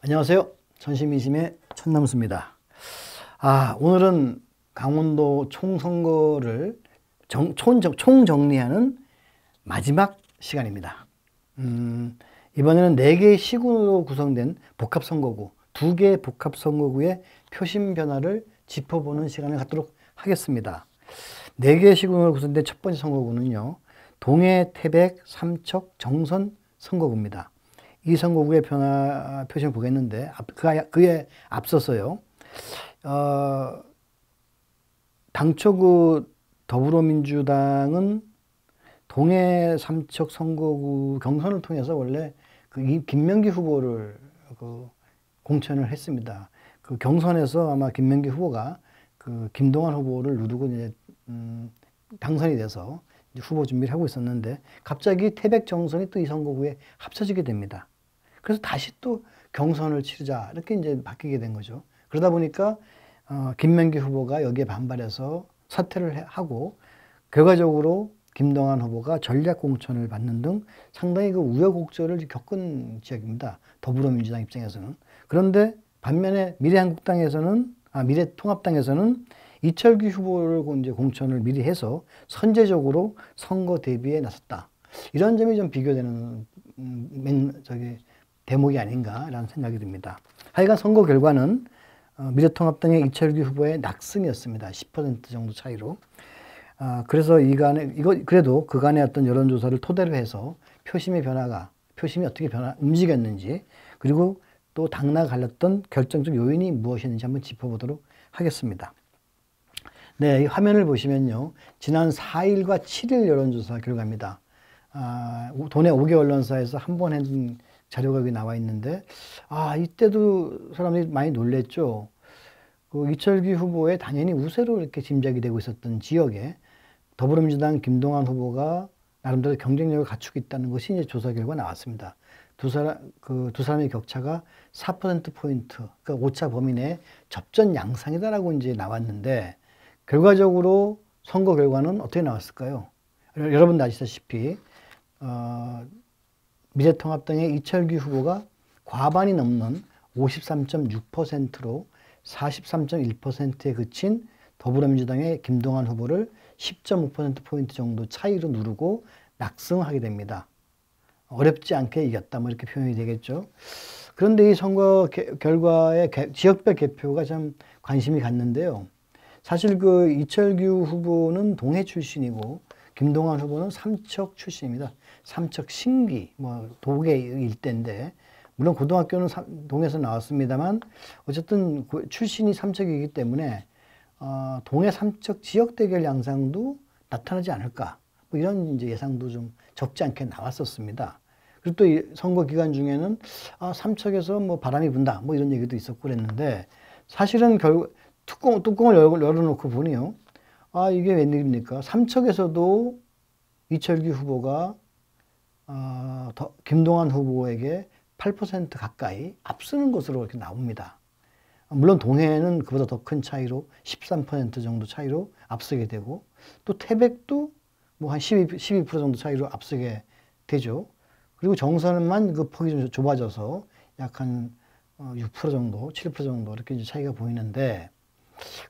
안녕하세요. 전심이심의 천남수입니다. 오늘은 강원도 총선거를 총정리하는 마지막 시간입니다. 이번에는 4개의 시군으로 구성된 복합선거구, 2개의 복합선거구의 표심 변화를 짚어보는 시간을 갖도록 하겠습니다. 4개의 시군으로 구성된 첫 번째 선거구는요, 동해, 태백, 삼척, 정선 선거구입니다. 이 선거구의 변화 표심을 보겠는데, 그에 앞서서요, 당초 더불어민주당은 동해 삼척 선거구 경선을 통해서 원래 김명기 후보를 공천을 했습니다. 그 경선에서 아마 김명기 후보가 김동완 후보를 누르고 이제 당선이 돼서 이제 후보 준비를 하고 있었는데, 갑자기 태백 정선이 또 이 선거구에 합쳐지게 됩니다. 그래서 다시 또 경선을 치르자 이렇게 이제 바뀌게 된 거죠. 그러다 보니까 김명기 후보가 여기에 반발해서 사퇴를 하고, 결과적으로 김동완 후보가 전략 공천을 받는 등 상당히 우여곡절을 겪은 지역입니다. 더불어민주당 입장에서는. 그런데 반면에 미래통합당에서는 이철규 후보를 이제 공천을 미리 해서 선제적으로 선거 대비에 나섰다. 이런 점이 좀 비교되는 대목이 아닌가라는 생각이 듭니다. 하여간 선거 결과는 미래통합당의 이철규 후보의 낙승이었습니다. 10% 정도 차이로. 그래서 그래도 그간의 어떤 여론조사를 토대로 해서 표심이 어떻게 움직였는지, 그리고 또 당락 갈렸던 결정적 요인이 무엇이었는지 한번 짚어보도록 하겠습니다. 네, 이 화면을 보시면요, 지난 4일과 7일 여론조사 결과입니다. 도내 5개 언론사에서 한 번 한 자료가 여기 나와 있는데, 이때도 사람들이 많이 놀랬죠. 이철규 후보의 당연히 우세로 이렇게 짐작이 되고 있었던 지역에 더불어민주당 김동완 후보가 나름대로 경쟁력을 갖추고 있다는 것이 이제 조사 결과 나왔습니다. 두 사람의 격차가 4%포인트, 그러니까 오차 범위 내 접전 양상이다라고 이제 나왔는데, 결과적으로 선거 결과는 어떻게 나왔을까요? 여러분도 아시다시피, 미래통합당의 이철규 후보가 과반이 넘는 53.6%로 43.1%에 그친 더불어민주당의 김동완 후보를 10.5%포인트 정도 차이로 누르고 낙승하게 됩니다. 어렵지 않게 이겼다, 뭐 이렇게 표현이 되겠죠. 그런데 이 선거 결과의 지역별 개표가 참 관심이 갔는데요. 사실 이철규 후보는 동해 출신이고 김동완 후보는 삼척 출신입니다. 삼척 신기, 도계 일대인데, 물론 고등학교는 동해에서 나왔습니다만 어쨌든 출신이 삼척이기 때문에 동해 삼척 지역 대결 양상도 나타나지 않을까, 이런 이제 예상도 좀 적지 않게 나왔었습니다. 그리고 또 이 선거 기간 중에는 삼척에서 바람이 분다, 이런 얘기도 있었고 그랬는데, 사실은 뚜껑을 열어놓고 보니요, 이게 웬일입니까? 삼척에서도 이철규 후보가 김동완 후보에게 8% 가까이 앞서는 것으로 이렇게 나옵니다. 물론 동해는 그보다 더 큰 차이로 13% 정도 차이로 앞서게 되고, 또 태백도 한 12% 정도 차이로 앞서게 되죠. 그리고 정선만 폭이 좀 좁아져서 약 한 6% 정도, 7% 정도 이렇게 이제 차이가 보이는데,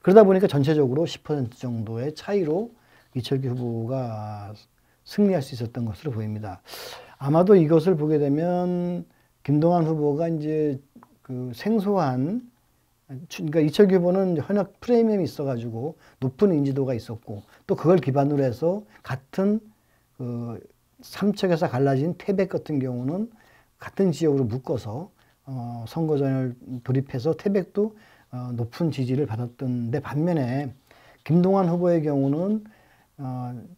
그러다 보니까 전체적으로 10% 정도의 차이로 이철규 후보가 승리할 수 있었던 것으로 보입니다. 아마도 이것을 보게 되면 김동완 후보가 이제 생소한, 그러니까 이철규 후보는 현역 프리미엄이 있어가지고 높은 인지도가 있었고, 또 그걸 기반으로 해서 같은 삼척에서 갈라진 태백 같은 경우는 같은 지역으로 묶어서 선거전을 돌입해서 태백도 높은 지지를 받았던데, 반면에 김동완 후보의 경우는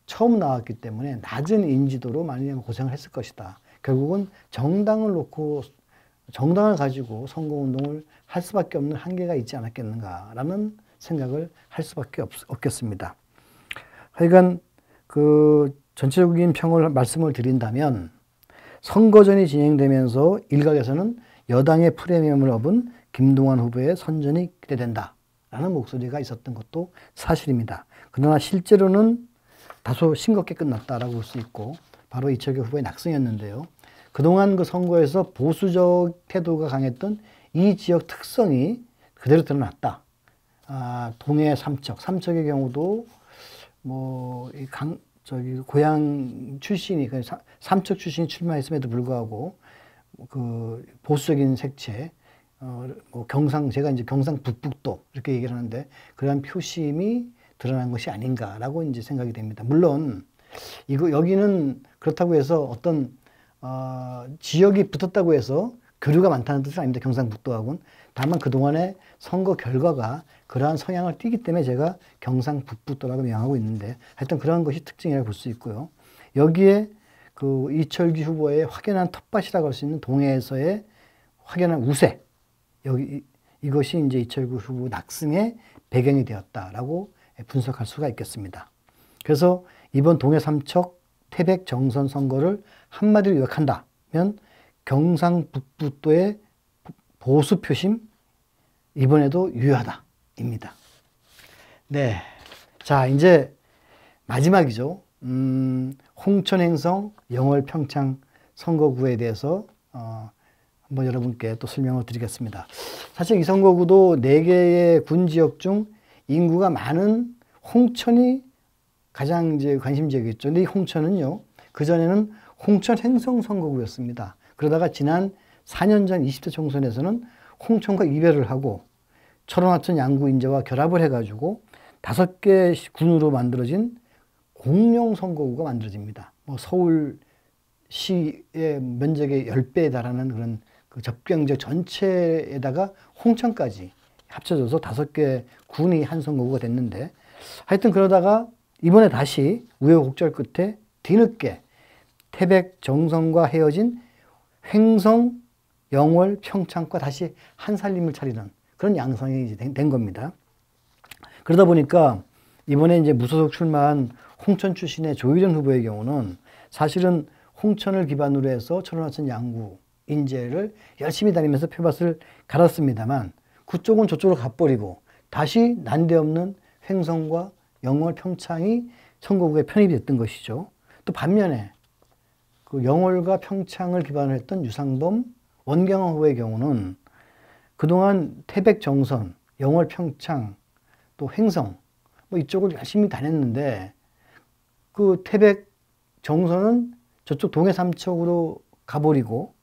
처음 나왔기 때문에 낮은 인지도로 많이 고생을 했을 것이다. 결국은 정당을 가지고 선거운동을 할 수밖에 없는 한계가 있지 않았겠는가라는 생각을 할 수밖에 없겠습니다. 하여간 전체적인 말씀을 드린다면, 선거전이 진행되면서 일각에서는 여당의 프리미엄을 업은 김동완 후보의 선전이 기대된다라는 목소리가 있었던 것도 사실입니다. 그러나 실제로는 다소 싱겁게 끝났다라고 볼 수 있고 바로 이철규 후보의 낙승이었는데요. 그동안 그 선거에서 보수적 태도가 강했던 이 지역 특성이 그대로 드러났다. 동해 삼척의 경우도 고향 출신이 삼척 출신이 출마했음에도 불구하고 그 보수적인 색채, 제가 이제 경상 북북도 이렇게 얘기를 하는데 그러한 표심이 드러난 것이 아닌가라고 이제 생각이 됩니다. 물론 여기는 그렇다고 해서 어떤 지역이 붙었다고 해서 교류가 많다는 뜻은 아닙니다. 경상북도하고는. 다만 그동안의 선거 결과가 그러한 성향을 띠기 때문에 제가 경상북북도라고 명하고 있는데 하여튼 그런 것이 특징이라고 볼 수 있고요. 여기에 그 이철규 후보의 확연한 텃밭이라고 할 수 있는 동해에서의 확연한 우세, 이것이 이제 이철규 후보 낙승의 배경이 되었다라고 분석할 수가 있겠습니다. 그래서 이번 동해 삼척 태백 정선 선거를 한마디로 요약한다면 경상북북도의 보수 표심 이번에도 유효하다입니다. 네, 자 이제 마지막이죠. 홍천 행성 영월 평창 선거구에 대해서 한번 여러분께 또 설명을 드리겠습니다. 사실 이 선거구도 4개의 군 지역 중 인구가 많은 홍천이 가장 이제 관심 지역이었죠. 근데 이 홍천은요, 그전에는 홍천 행성 선거구였습니다. 그러다가 지난 4년 전 20대 총선에서는 홍천과 이별을 하고 철원하천 양구 인제와 결합을 해가지고 5개 군으로 만들어진 공룡 선거구가 만들어집니다. 서울시의 면적의 10배에 달하는 그런 그 접경지역 전체에다가 홍천까지 합쳐져서 5개 군이 한 선거구가 됐는데 하여튼 그러다가 이번에 다시 우여곡절 끝에 뒤늦게 태백 정선과 헤어진 횡성, 영월, 평창과 다시 한 살림을 차리는 그런 양상이 이제 된 겁니다. 그러다 보니까 이번에 이제 무소속 출마한 홍천 출신의 조일현 후보의 경우는 사실은 홍천을 기반으로 해서 철원하천 양구 인재를 열심히 다니면서 표밭을 갈았습니다만 그쪽은 저쪽으로 가버리고 다시 난데없는 횡성과 영월, 평창이 선거구에 편입이 됐던 것이죠. 또 반면에 그 영월과 평창을 기반으로 했던 유상범, 원경원 후보의 경우는 그동안 태백 정선, 영월, 평창, 또 횡성 이쪽을 열심히 다녔는데 그 태백 정선은 저쪽 동해 삼척으로 가버리고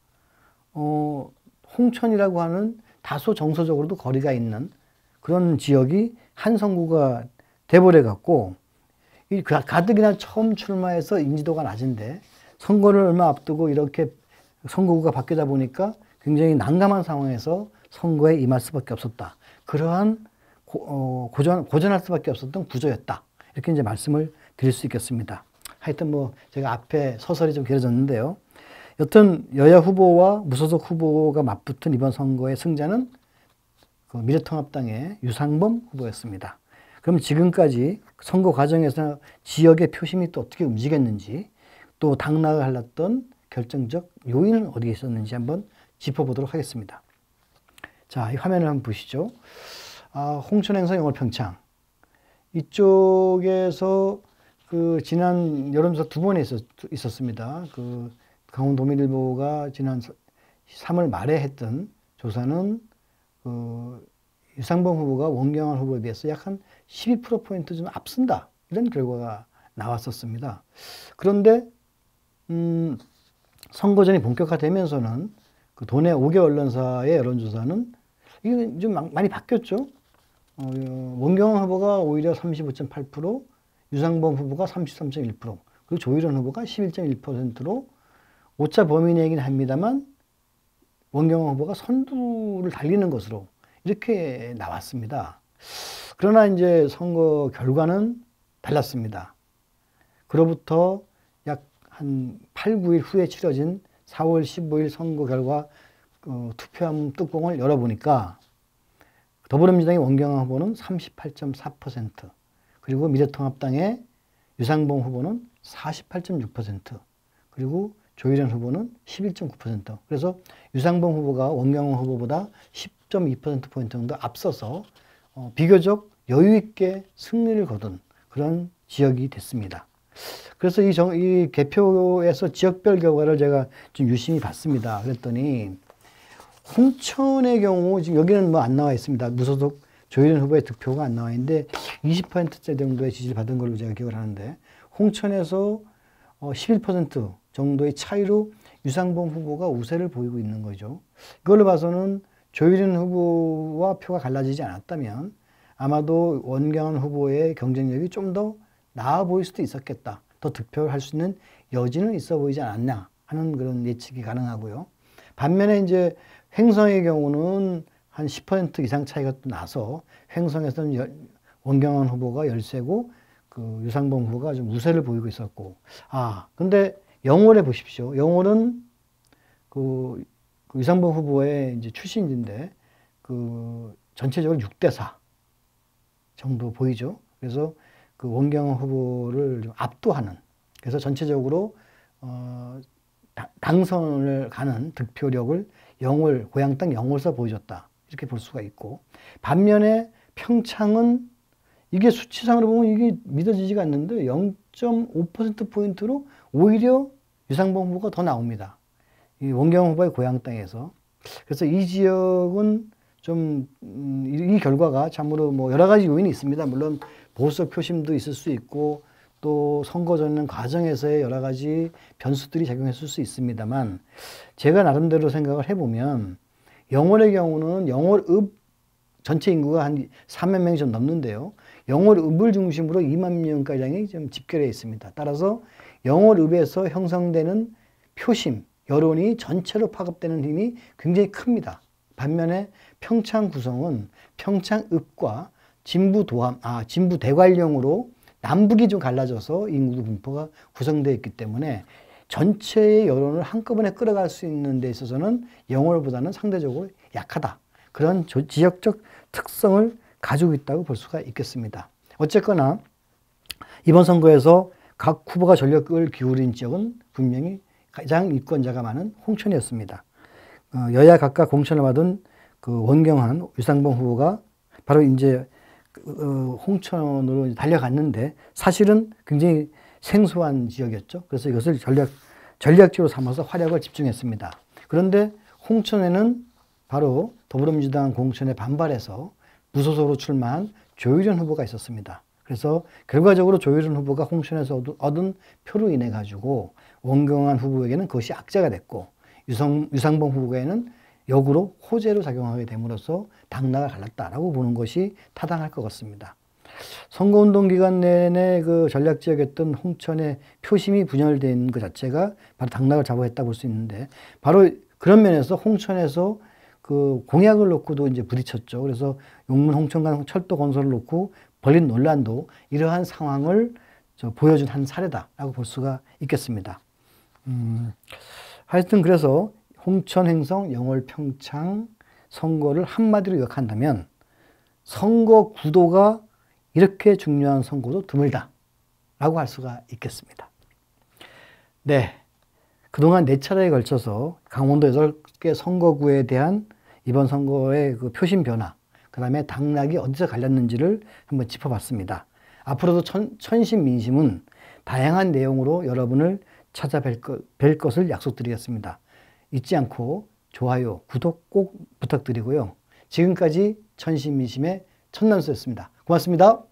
홍천이라고 하는 다소 정서적으로도 거리가 있는 그런 지역이 한 선구가 돼버려 갖고 가뜩이나 처음 출마해서 인지도가 낮은데 선거를 얼마 앞두고 이렇게 선거구가 바뀌다 보니까 굉장히 난감한 상황에서 선거에 임할 수밖에 없었다. 그러한 고전할 수밖에 없었던 구조였다. 이렇게 이제 말씀을 드릴 수 있겠습니다. 하여튼 제가 앞에 서설이 좀 길어졌는데요. 여튼 여야 후보와 무소속 후보가 맞붙은 이번 선거의 승자는 그 미래통합당의 유상범 후보였습니다. 그럼 지금까지 선거 과정에서 지역의 표심이 또 어떻게 움직였는지 또 당락을 갈랐던 결정적 요인은 어디에 있었는지 한번 짚어보도록 하겠습니다. 자, 이 화면을 한번 보시죠. 홍천 행성 영월 평창 이쪽에서 그 지난 여론조사 2번에 있었습니다. 그 강원도민일보가 지난 3월 말에 했던 조사는 유상범 후보가 원경환 후보에 비해서 약 한 12%포인트 좀 앞선다. 이런 결과가 나왔었습니다. 그런데 선거전이 본격화되면서는 그 도내 5개 언론사의 여론조사는 이게 좀 많이 바뀌었죠. 원경환 후보가 오히려 35.8%, 유상범 후보가 33.1%, 그리고 조일현 후보가 11.1%로 오차 범위 내긴 합니다만 원경환 후보가 선두를 달리는 것으로 이렇게 나왔습니다. 그러나 이제 선거 결과는 달랐습니다. 그로부터 약 한 8, 9일 후에 치러진 4월 15일 선거 결과 투표함 뚜껑을 열어보니까 더불어민주당의 원경환 후보는 38.4%, 그리고 미래통합당의 유상범 후보는 48.6%, 그리고 조일현 후보는 11.9%. 그래서 유상범 후보가 원경환 후보보다 10.2%포인트 정도 앞서서 비교적 여유 있게 승리를 거둔 그런 지역이 됐습니다. 그래서 이 개표에서 지역별 결과를 제가 좀 유심히 봤습니다. 그랬더니 홍천의 경우 지금 여기는 뭐 안 나와 있습니다. 무소속 조혜련 후보의 득표가 안 나와 있는데 20%대 정도의 지지를 받은 걸로 제가 기억을 하는데 홍천에서 11% 정도의 차이로 유상봉 후보가 우세를 보이고 있는 거죠. 이걸로 봐서는 조혜련 후보와 표가 갈라지지 않았다면 아마도 원경한 후보의 경쟁력이 좀 더 나아 보일 수도 있었겠다. 더 득표를 할 수 있는 여지는 있어 보이지 않았냐 하는 그런 예측이 가능하고요. 반면에 이제 횡성의 경우는 한 10% 이상 차이가 또 나서 횡성에서는 원경한 후보가 열세고 그 유상봉 후보가 좀 우세를 보이고 있었고, 근데 영월에 보십시오. 영월은 그 유상봉 후보의 이제 출신인데 그 전체적으로 6대4 정도 보이죠. 그래서 그 원경한 후보를 좀 압도하는, 그래서 전체적으로 당선을 가는 득표력을 영월, 고향 땅 영월에서 보여줬다. 이렇게 볼 수가 있고, 반면에 평창은 이게 수치상으로 보면 이게 믿어지지가 않는데 0.5%포인트로 오히려 유상봉 후보가 더 나옵니다. 이 원경 후보의 고향 땅에서. 그래서 이 지역은 좀, 이 결과가 참으로 뭐 여러 가지 요인이 있습니다. 물론 보수적 표심도 있을 수 있고, 또 선거 전년 과정에서의 여러 가지 변수들이 작용했을 수 있습니다만, 제가 나름대로 생각을 해보면, 영월의 경우는 영월읍 전체 인구가 한 3만 명이 좀 넘는데요. 영월읍을 중심으로 2만 명가량이 좀 집결해 있습니다. 따라서 영월읍에서 형성되는 표심, 여론이 전체로 파급되는 힘이 굉장히 큽니다. 반면에 평창 구성은 평창읍과 진부 대관령으로 남북이 좀 갈라져서 인구 분포가 구성되어 있기 때문에 전체의 여론을 한꺼번에 끌어갈 수 있는 데 있어서는 영월보다는 상대적으로 약하다. 그런 지역적 특성을 가지고 있다고 볼 수가 있겠습니다. 어쨌거나 이번 선거에서 각 후보가 전력을 기울인 지역은 분명히 가장 유권자가 많은 홍천이었습니다. 여야 각각 공천을 받은 그 원경한, 유상봉 후보가 바로 이제 홍천으로 달려갔는데 사실은 굉장히 생소한 지역이었죠. 그래서 이것을 전략적으로 삼아서 활약을 집중했습니다. 그런데 홍천에는 바로 더불어민주당 공천에 반발해서 무소속으로 출마한 조혜련 후보가 있었습니다. 그래서 결과적으로 조혜련 후보가 홍천에서 얻은 표로 인해 가지고 원경한 후보에게는 그것이 악재가 됐고, 유상봉 후보에게는 역으로 호재로 작용하게 됨으로써 당락을 갈랐다라고 보는 것이 타당할 것 같습니다. 선거운동 기간 내내 그 전략지역이었던 홍천의 표심이 분열된 것 자체가 바로 당락을 좌우했다 볼 수 있는데, 바로 그런 면에서 홍천에서 그 공약을 놓고도 이제 부딪혔죠. 그래서 용문 홍천간 철도 건설을 놓고 벌린 논란도 이러한 상황을 보여준 한 사례다라고 볼 수가 있겠습니다. 하여튼 그래서 홍천, 횡성, 영월, 평창 선거를 한마디로 요약한다면 선거 구도가 이렇게 중요한 선거도 드물다라고 할 수가 있겠습니다. 네, 그동안 4차례에 걸쳐서 강원도 8개 선거구에 대한 이번 선거의 그 표심 변화, 그 다음에 당락이 어디서 갈렸는지를 한번 짚어봤습니다. 앞으로도 천심민심은 다양한 내용으로 여러분을 찾아뵐 것을 약속드리겠습니다. 잊지 않고 좋아요, 구독 꼭 부탁드리고요. 지금까지 천심민심의 천남수였습니다. 고맙습니다.